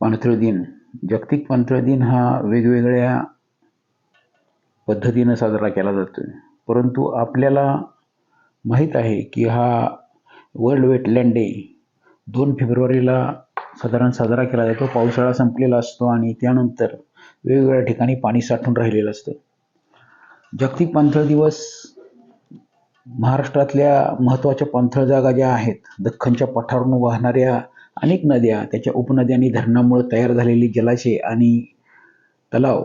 पाणथळ दिन. जागतिक पाणथळ दिन हा वेगवेगळ्या पद्धतीनं साजरा केला जातो. परंतु आपल्याला माहीत आहे की हा वर्ल्ड वेटलँड डे 2 फेब्रुवारीला साधारण साजरा केला जातो. पावसाळा संपलेला असतो आणि त्यानंतर वेगवेगळ्या ठिकाणी पाणी साठून राहिलेलं असतं. जागतिक पाणथळ दिवस महाराष्ट्रातल्या महत्त्वाच्या पाणथळ जागा ज्या आहेत, दख्खनच्या पठारावरून वाहणाऱ्या अनेक नद्या, त्याच्या उपनद्या आणि धरणामुळे तयार झालेली जलाशय आणि तलाव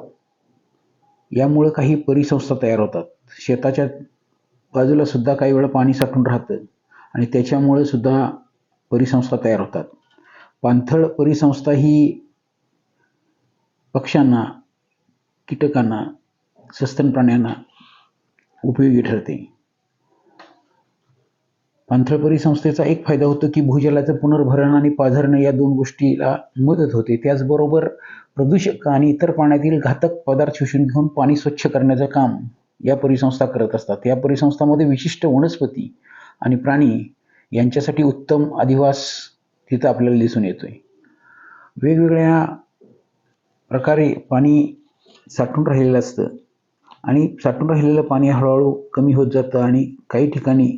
यामुळे काही परिसंस्था तयार होतात. शेताच्या बाजूला सुद्धा काही वेळा पाणी साठून राहतं आणि त्याच्यामुळे सुद्धा परिसंस्था तयार होतात. पाणथळ परिसंस्था ही पक्ष्यांना, कीटकांना, सस्तन प्राण्यांना उपयोगी ठरते. पाणथळ परिसंस्थेचा एक फायदा होतो की भूजलाचं पुनर्भरण आणि पाझरणं या 2 गोष्टीला मदत होते. त्याचबरोबर प्रदूषक आणि इतर पाण्यातील घातक पदार्थ शोषून घेऊन पाणी स्वच्छ करण्याचं काम या परिसंस्था करत असतात. या परिसंस्थांमध्ये विशिष्ट वनस्पती आणि प्राणी यांच्यासाठी उत्तम अधिवास तिथं आपल्याला दिसून येतोय. वेगवेगळ्या प्रकारे पाणी साठून राहिलेलं असतं आणि साठून राहिलेलं पाणी हळूहळू कमी होत जातं आणि काही ठिकाणी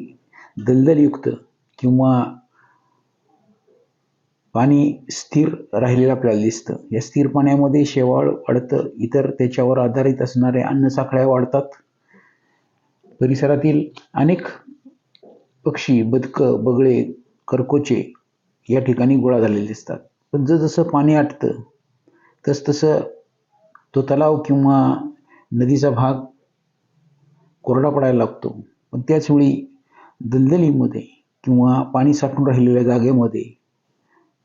दलदलयुक्त किंवा पाणी स्थिर राहिलेलं आपल्याला दिसतं. या स्थिर पाण्यामध्ये शेवाळ वाढतं, इतर त्याच्यावर आधारित असणाऱ्या अन्नसाखळ्या वाढतात. परिसरातील अनेक पक्षी, बदकं, बगळे, करकोचे या ठिकाणी गोळा झालेले दिसतात. पण जसं पाणी आटतं तसतसं तो तलाव किंवा नदीचा भाग कोरडा पडायला लागतो. पण त्याचवेळी दलदलीमध्ये किंवा पाणी साठून राहिलेल्या जागेमध्ये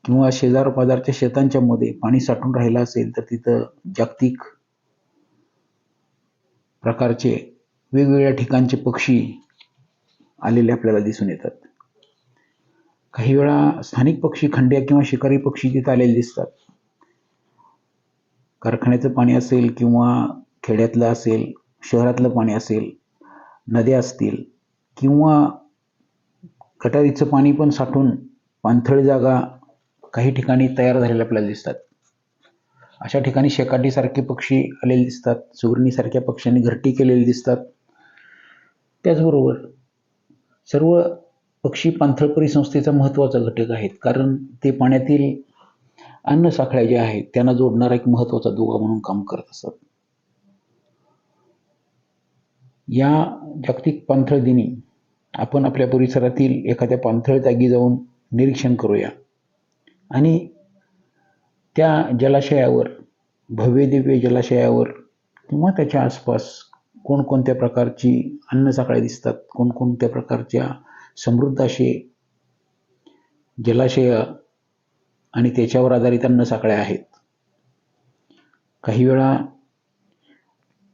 किंवा शेजारपाजारच्या शेतांच्या मध्ये पाणी साठून राहिलं असेल तर तिथं जागतिक प्रकारचे वेगवेगळ्या ठिकाणचे पक्षी आलेले आपल्याला दिसून येतात. काही वेळा स्थानिक पक्षी, खंड्या किंवा शिकारी पक्षी तिथं आलेले दिसतात. कारखान्याचं पाणी असेल किंवा खेड्यातलं असेल, शहरातलं पाणी असेल, नद्या असतील किंवा गटारीचं पाणी पण साठून पाणथळ जागा काही ठिकाणी तयार झालेल्या आपल्याला दिसतात. अशा ठिकाणी शेकाटीसारखे पक्षी आलेले दिसतात. सुगरणीसारख्या पक्ष्यांनी घरटी केलेली दिसतात. त्याचबरोबर सर्व पक्षी पाणथळ परिसंस्थेचा महत्त्वाचा घटक आहेत, कारण ते पाण्यातील अन्नसाखळ्या ज्या आहेत त्यांना जोडणारा एक महत्त्वाचा दुवा म्हणून काम करत असतात. या जागतिक पाणथळ दिनी आपण आपल्या परिसरातील एखाद्या पाणथळ जागी जाऊन निरीक्षण करूया आणि त्या जलाशयावर, भव्यदिव्य जलाशयावर किंवा त्याच्या आसपास कोणकोणत्या प्रकारची अन्नसाखळ्या दिसतात, कोणकोणत्या प्रकारच्या समृद्ध असे जलाशय आणि त्याच्यावर आधारित अन्नसाखळ्या आहेत. काही वेळा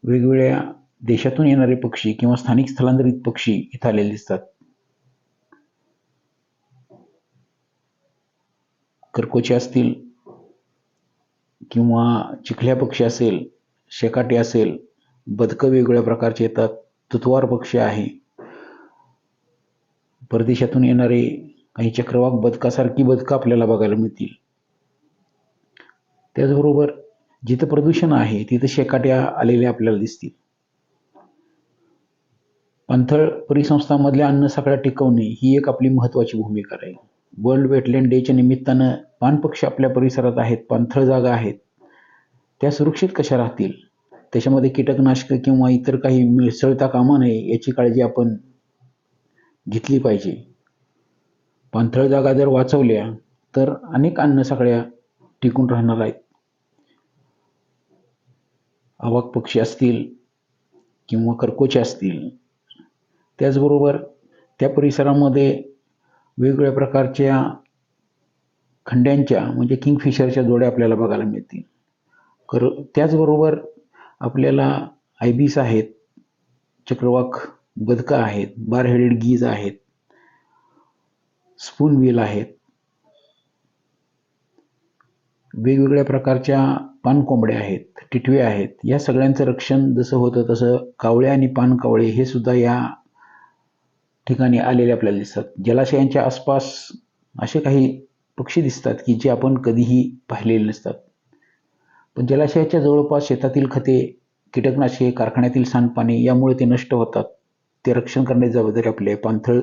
वेगवेगळ्या देशातून येणारे पक्षी किंवा स्थानिक स्थलांतरित पक्षी इथं आलेले दिसतात. करकोचे असतील किंवा चिखल्या पक्षी असेल, शेकाटी असेल, बदकं वेगवेगळ्या प्रकारचे येतात, तुतवार पक्षी आहे, परदेशातून येणारे काही चक्रवाक बदकासारखी बदकं आपल्याला बघायला मिळतील. त्याचबरोबर जिथं प्रदूषण आहे तिथं शेकाट्या आलेल्या आपल्याला दिसतील. पाणथळ परिसंस्थांमधल्या अन्नसाखळ्या टिकवणे ही एक आपली महत्त्वाची भूमिका आहे. वर्ल्ड वेटलँड डेच्या निमित्तानं पाणपक्षी आपल्या परिसरात आहेत, पाणथळ जागा आहेत, त्या सुरक्षित कशा राहतील, त्याच्यामध्ये कीटकनाशक किंवा इतर काही मिसळता कामा नये याची काळजी आपण घेतली पाहिजे. पाणथळ जागा जर वाचवल्या तर अनेक अन्नसाखळ्या टिकून राहणार आहेत. आवाक पक्षी असतील किंवा करकोचे असतील, त्याचबरोबर त्या परिसरामध्ये वेगवेगळ्या प्रकारच्या खंड्यांच्या म्हणजे किंगफिशरच्या जोड्या आपल्याला बघायला मिळतील. त्याचबरोबर आपल्याला आयबीस आहेत, चक्रवाक बदकं आहेत, बार हेडेड गीज आहेत, स्पूनबिल आहेत, वेगवेगळ्या प्रकारच्या पानकोंबड्या आहेत, टिटव्या आहेत. या सगळ्यांचं रक्षण जसं होतं तसं कावळे आणि पानकावळे हे सुद्धा या ठिकाणी आलेले आपल्याला दिसतात. जलाशयांच्या आसपास असे काही पक्षी दिसतात की जे आपण कधीही पाहिलेले नसतात. पण जलाशयाच्या जवळपास शेतातील खते, कीटकनाशके, कारखान्यातील सांडपाणी यामुळे ते नष्ट होतात. ते रक्षण करण्याची जबाबदारी आपली आहे. पाणथळ